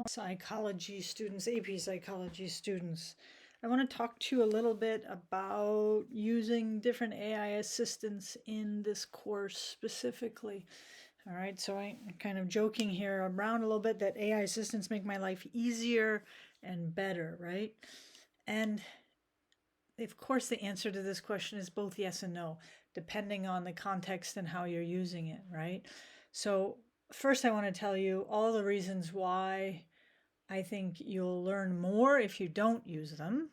Psychology students, AP psychology students. I want to talk to you a little bit about using different AI assistants in this course specifically. All right, so I'm kind of joking here around a little bit that AI assistants make my life easier and better, right? And of course, the answer to this question is both yes and no, depending on the context and how you're using it, right? So, first, I want to tell you all the reasons why I think you'll learn more if you don't use them.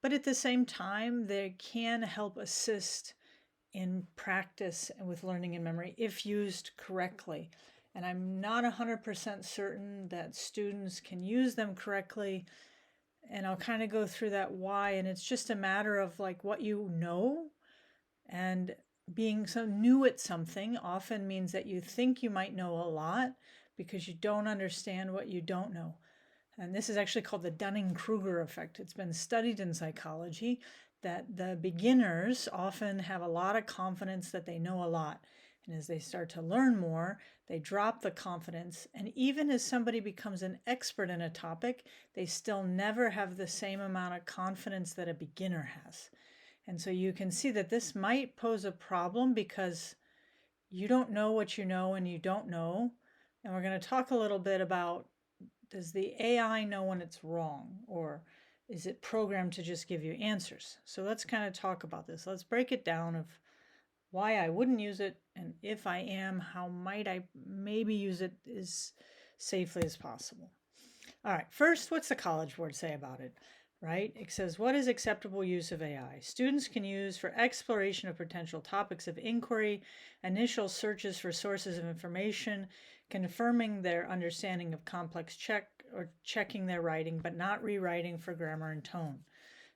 But at the same time, they can help assist in practice and with learning and memory if used correctly. And I'm not 100% certain that students can use them correctly. And I'll kind of go through that why. And it's just a matter of like what you know, and being so new at something often means that you think you might know a lot because you don't understand what you don't know. And this is actually called the Dunning-Kruger effect. It's been studied in psychology that the beginners often have a lot of confidence that they know a lot. And as they start to learn more, they drop the confidence. And even as somebody becomes an expert in a topic, they still never have the same amount of confidence that a beginner has. And so you can see that this might pose a problem because you don't know what you know and you don't know. And we're going to talk a little bit about, does the AI know when it's wrong, or is it programmed to just give you answers? So let's kind of talk about this. Let's break it down of why I wouldn't use it, and if I am, how might I maybe use it as safely as possible. All right, first, what's the College Board say about it? Right? It says, what is acceptable use of AI? Students can use for exploration of potential topics of inquiry, initial searches for sources of information, confirming their understanding of complex checking their writing, but not rewriting for grammar and tone.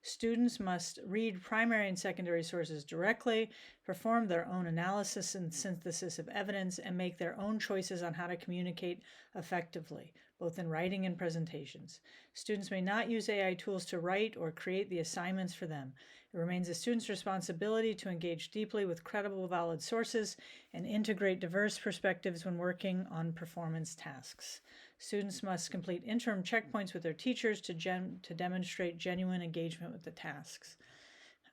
Students must read primary and secondary sources directly, perform their own analysis and synthesis of evidence, and make their own choices on how to communicate effectively, both in writing and presentations. Students may not use AI tools to write or create the assignments for them. It remains a student's responsibility to engage deeply with credible, valid sources and integrate diverse perspectives when working on performance tasks. Students must complete interim checkpoints with their teachers to demonstrate genuine engagement with the tasks.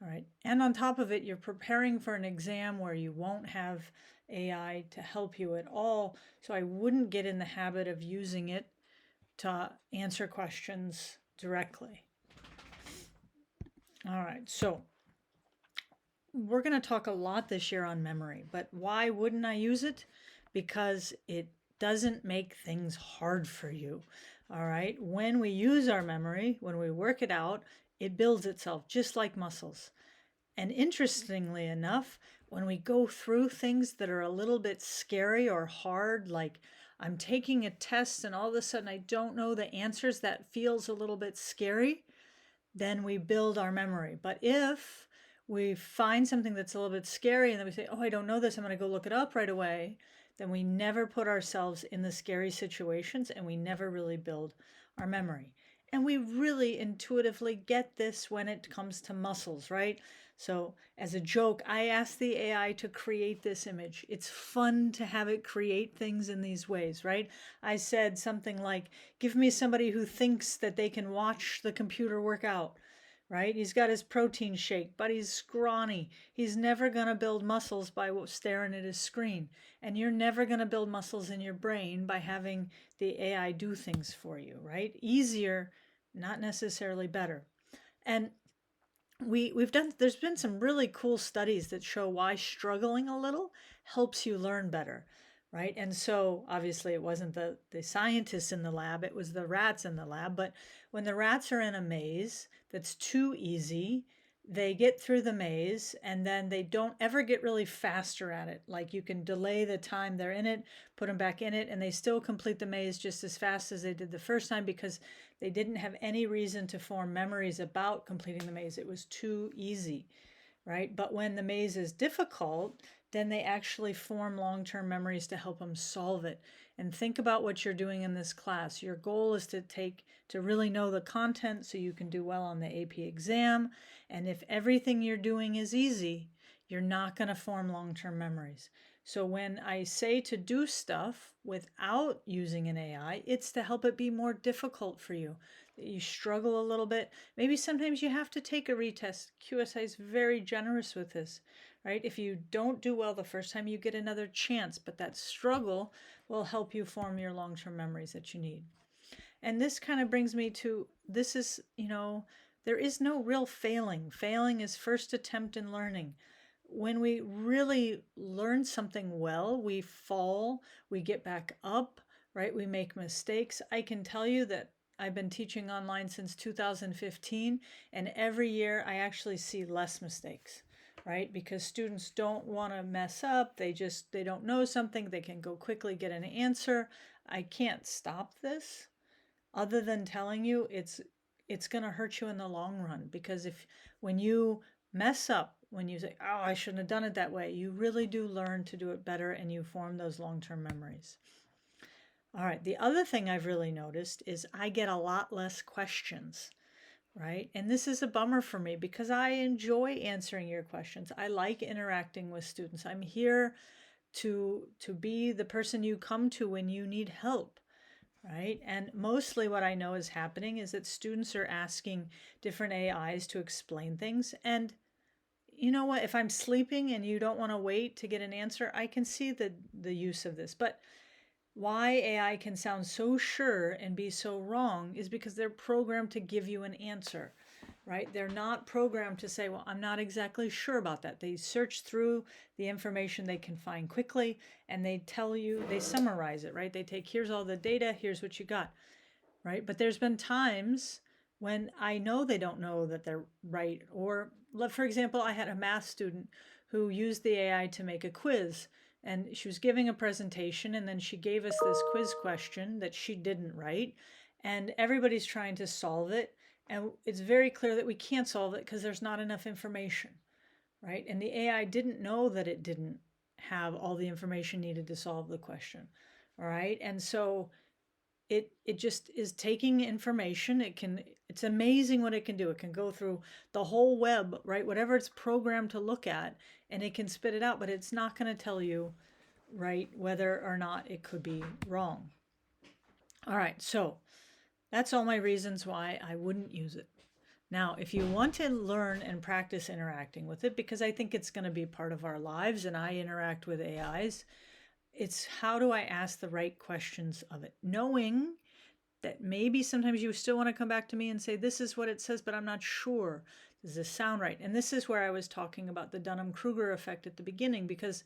All right, and on top of it, you're preparing for an exam where you won't have AI to help you at all, so I wouldn't get in the habit of using it to answer questions directly. All right, so we're going to talk a lot this year on memory, but why wouldn't I use it? Because it doesn't make things hard for you. All right, when we use our memory, when we work it out, it builds itself just like muscles. And interestingly enough, when we go through things that are a little bit scary or hard, like I'm taking a test and all of a sudden I don't know the answers, that feels a little bit scary, then we build our memory. But if we find something that's a little bit scary and then we say, oh, I don't know this, I'm going to go look it up right away, then we never put ourselves in the scary situations and we never really build our memory. And we really intuitively get this when it comes to muscles, right? So as a joke, I asked the AI to create this image. It's fun to have it create things in these ways, right? I said something like, give me somebody who thinks that they can watch the computer work out, right? He's got his protein shake, but he's scrawny. He's never going to build muscles by staring at his screen. And you're never going to build muscles in your brain by having the AI do things for you, right? Easier, not necessarily better. And there's been some really cool studies that show why struggling a little helps you learn better, right? And so obviously it wasn't the scientists in the lab, it was the rats in the lab. But when the rats are in a maze that's too easy, they get through the maze and then they don't ever get really faster at it. Like you can delay the time they're in it, put them back in it, and they still complete the maze just as fast as they did the first time because they didn't have any reason to form memories about completing the maze. It was too easy, right? But when the maze is difficult, then they actually form long-term memories to help them solve it. And think about what you're doing in this class. Your goal is to really know the content so you can do well on the AP exam. And if everything you're doing is easy, you're not going to form long-term memories. So when I say to do stuff without using an AI, it's to help it be more difficult for you. You struggle a little bit. Maybe sometimes you have to take a retest. QSI is very generous with this, right? If you don't do well the first time, you get another chance, but that struggle will help you form your long-term memories that you need. And this kind of brings me to this is, there is no real failing. Failing is first attempt in learning. When we really learn something well, we fall, we get back up, right? We make mistakes. I can tell you that I've been teaching online since 2015, and every year I actually see less mistakes, right? Because students don't want to mess up. They don't know something. They can go quickly get an answer. I can't stop this other than telling you it's going to hurt you in the long run, because if when you mess up, when you say, oh, I shouldn't have done it that way, you really do learn to do it better and you form those long-term memories. All right, the other thing I've really noticed is I get a lot less questions, right? And this is a bummer for me because I enjoy answering your questions. I like interacting with students. I'm here to be the person you come to when you need help, right? And mostly what I know is happening is that students are asking different AIs to explain things. And you know what? If I'm sleeping and you don't want to wait to get an answer, I can see the use of this. But why AI can sound so sure and be so wrong is because they're programmed to give you an answer, right? They're not programmed to say, well, I'm not exactly sure about that. They search through the information they can find quickly and they tell you, they summarize it, right? They take, here's all the data, here's what you got, right? But there's been times when I know they don't know that they're right. Or, for example, I had a math student who used the AI to make a quiz, and she was giving a presentation, and then she gave us this quiz question that she didn't write, and everybody's trying to solve it. And it's very clear that we can't solve it because there's not enough information, right? And the AI didn't know that it didn't have all the information needed to solve the question, all right? And so it just is taking information. It's amazing what it can do. It can go through the whole web, right? Whatever it's programmed to look at, and it can spit it out, but it's not going to tell you, right, whether or not it could be wrong. All right, so that's all my reasons why I wouldn't use it. Now, if you want to learn and practice interacting with it, because I think it's going to be part of our lives and I interact with AIs, it's how do I ask the right questions of it? Knowing that maybe sometimes you still want to come back to me and say, this is what it says, but I'm not sure. Does this sound right? And this is where I was talking about the Dunning-Kruger effect at the beginning, because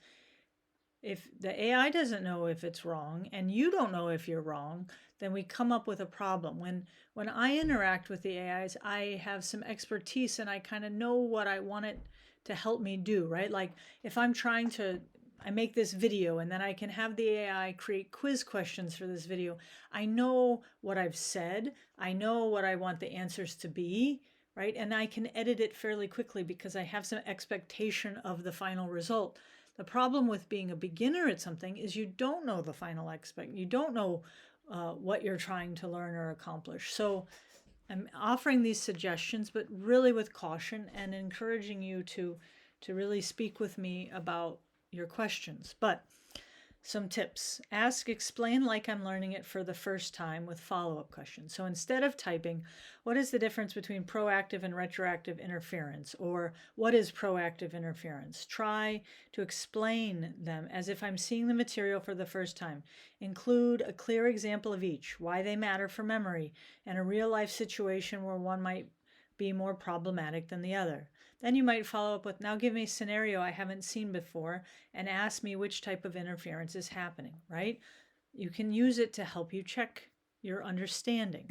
if the AI doesn't know if it's wrong and you don't know if you're wrong, then we come up with a problem. When I interact with the AIs, I have some expertise and I kind of know what I want it to help me do, right? Like if I'm trying to I make this video and then I can have the AI create quiz questions for this video. I know what I've said. I know what I want the answers to be, right? And I can edit it fairly quickly because I have some expectation of the final result. The problem with being a beginner at something is you don't know the final you don't know what you're trying to learn or accomplish. So I'm offering these suggestions, but really with caution and encouraging you to really speak with me about your questions. But some tips. Ask, explain like I'm learning it for the first time with follow-up questions. So instead of typing, what is the difference between proactive and retroactive interference? Or what is proactive interference? Try to explain them as if I'm seeing the material for the first time. Include a clear example of each, why they matter for memory, and a real-life situation where one might be more problematic than the other. Then you might follow up with, now give me a scenario I haven't seen before and ask me which type of interference is happening, right? You can use it to help you check your understanding.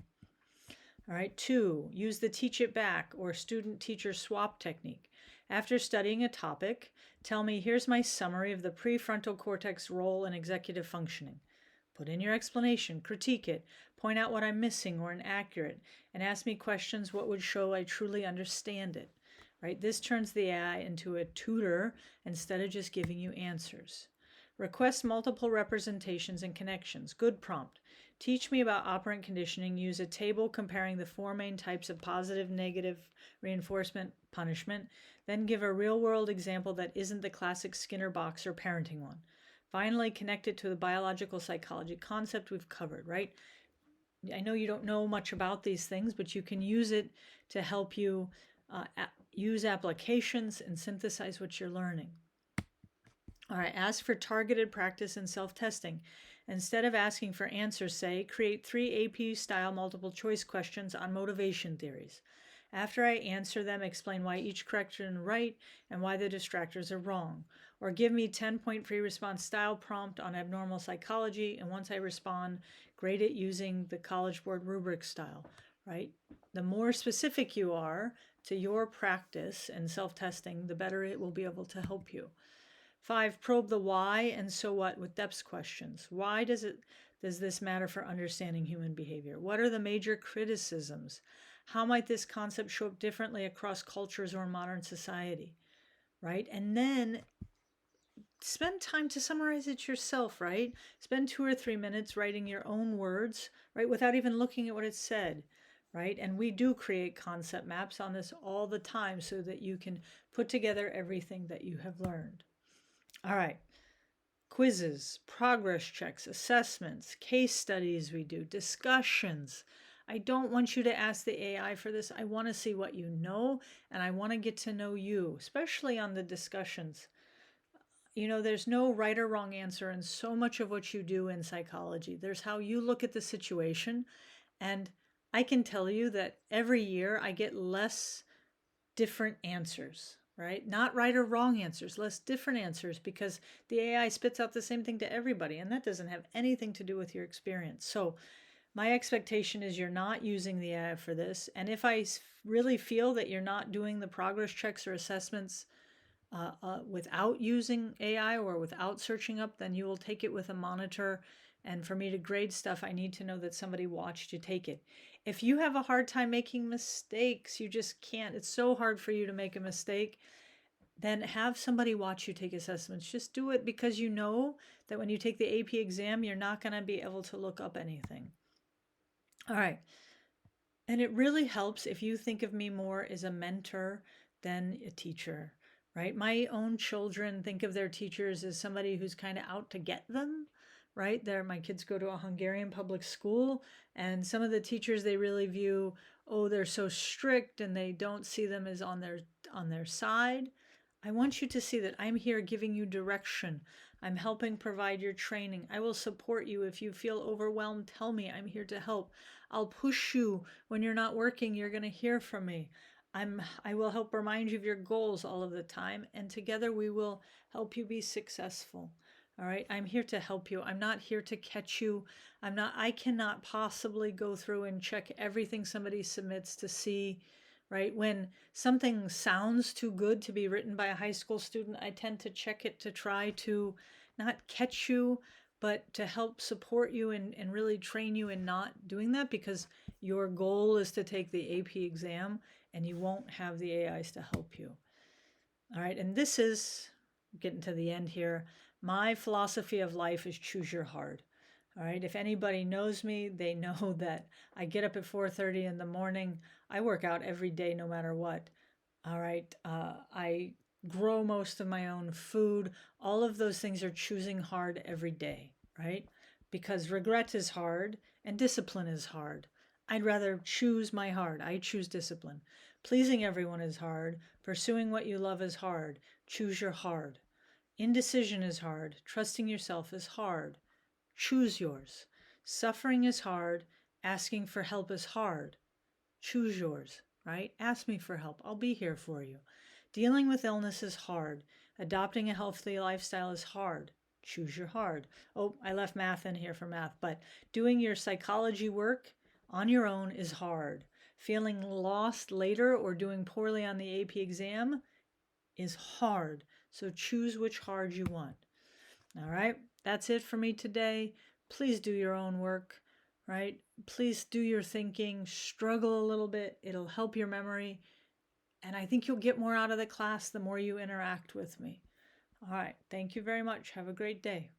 All right, 2, use the teach it back or student-teacher swap technique. After studying a topic, tell me, here's my summary of the prefrontal cortex role in executive functioning. Put in your explanation, critique it, point out what I'm missing or inaccurate, and ask me questions what would show I truly understand it. Right? This turns the AI into a tutor instead of just giving you answers. Request multiple representations and connections. Good prompt. Teach me about operant conditioning. Use a table comparing the 4 main types of positive, negative, reinforcement, punishment. Then give a real-world example that isn't the classic Skinner box or parenting one. Finally, connect it to the biological psychology concept we've covered, right? I know you don't know much about these things, but you can use it to help you use applications and synthesize what you're learning. All right, ask for targeted practice and self-testing. Instead of asking for answers, say, create 3 AP-style multiple choice questions on motivation theories. After I answer them, explain why each correction is right and why the distractors are wrong. Or give me 10-point free response style prompt on abnormal psychology, and once I respond, grade it using the College Board rubric style, right? The more specific you are to your practice and self-testing, the better it will be able to help you. 5, probe the why and so what with depth questions. Why does this matter for understanding human behavior? What are the major criticisms? How might this concept show up differently across cultures or modern society? Right? And then spend time to summarize it yourself, right? Spend 2 or 3 minutes writing your own words, right? Without even looking at what it said, right? And we do create concept maps on this all the time so that you can put together everything that you have learned. All right. Quizzes, progress checks, assessments, case studies we do, discussions. I don't want you to ask the AI for this. I want to see what you know, and I want to get to know you, especially on the discussions. You know, there's no right or wrong answer in so much of what you do in psychology. There's how you look at the situation. And I can tell you that every year I get less different answers, right? Not right or wrong answers, less different answers, because the AI spits out the same thing to everybody, and that doesn't have anything to do with your experience. So my expectation is you're not using the AI for this. And if I really feel that you're not doing the progress checks or assessments without using AI or without searching up, then you will take it with a monitor. And for me to grade stuff, I need to know that somebody watched you take it. If you have a hard time making mistakes, you just can't, it's so hard for you to make a mistake, then have somebody watch you take assessments. Just do it because you know that when you take the AP exam, you're not going to be able to look up anything. All right. And it really helps if you think of me more as a mentor than a teacher, right? My own children think of their teachers as somebody who's kind of out to get them, right? My kids go to a Hungarian public school, and some of the teachers they really view, oh, they're so strict, and they don't see them as on their side. I want you to see that I'm here giving you direction. I'm helping provide your training. I will support you. If you feel overwhelmed, tell me. I'm here to help. I'll push you when you're not working. You're going to hear from me. I will help remind you of your goals all of the time, and together we will help you be successful. All right, I'm here to help you. I'm not here to catch you. I cannot possibly go through and check everything somebody submits to see, right? When something sounds too good to be written by a high school student, I tend to check it to try to not catch you, but to help support you and really train you in not doing that, because your goal is to take the AP exam and you won't have the AIs to help you. All right, and this is getting to the end here. My philosophy of life is choose your hard. All right, if anybody knows me, they know that I get up at 4:30 in the morning. I work out every day, no matter what. All right, I grow most of my own food. All of those things are choosing hard every day, right? Because regret is hard and discipline is hard. I'd rather choose my hard. I choose discipline. Pleasing everyone is hard. Pursuing what you love is hard. Choose your hard. Indecision is hard. Trusting yourself is hard. Choose yours. Suffering is hard. Asking for help is hard. Choose yours, right? Ask me for help. I'll be here for you. Dealing with illness is hard. Adopting a healthy lifestyle is hard. Choose your hard. Oh, I left math in here for math, but doing your psychology work on your own is hard. Feeling lost later or doing poorly on the AP exam is hard. So choose which hard you want. All right, that's it for me today. Please do your own work, right? Please do your thinking, struggle a little bit. It'll help your memory. And I think you'll get more out of the class the more you interact with me. All right, thank you very much. Have a great day.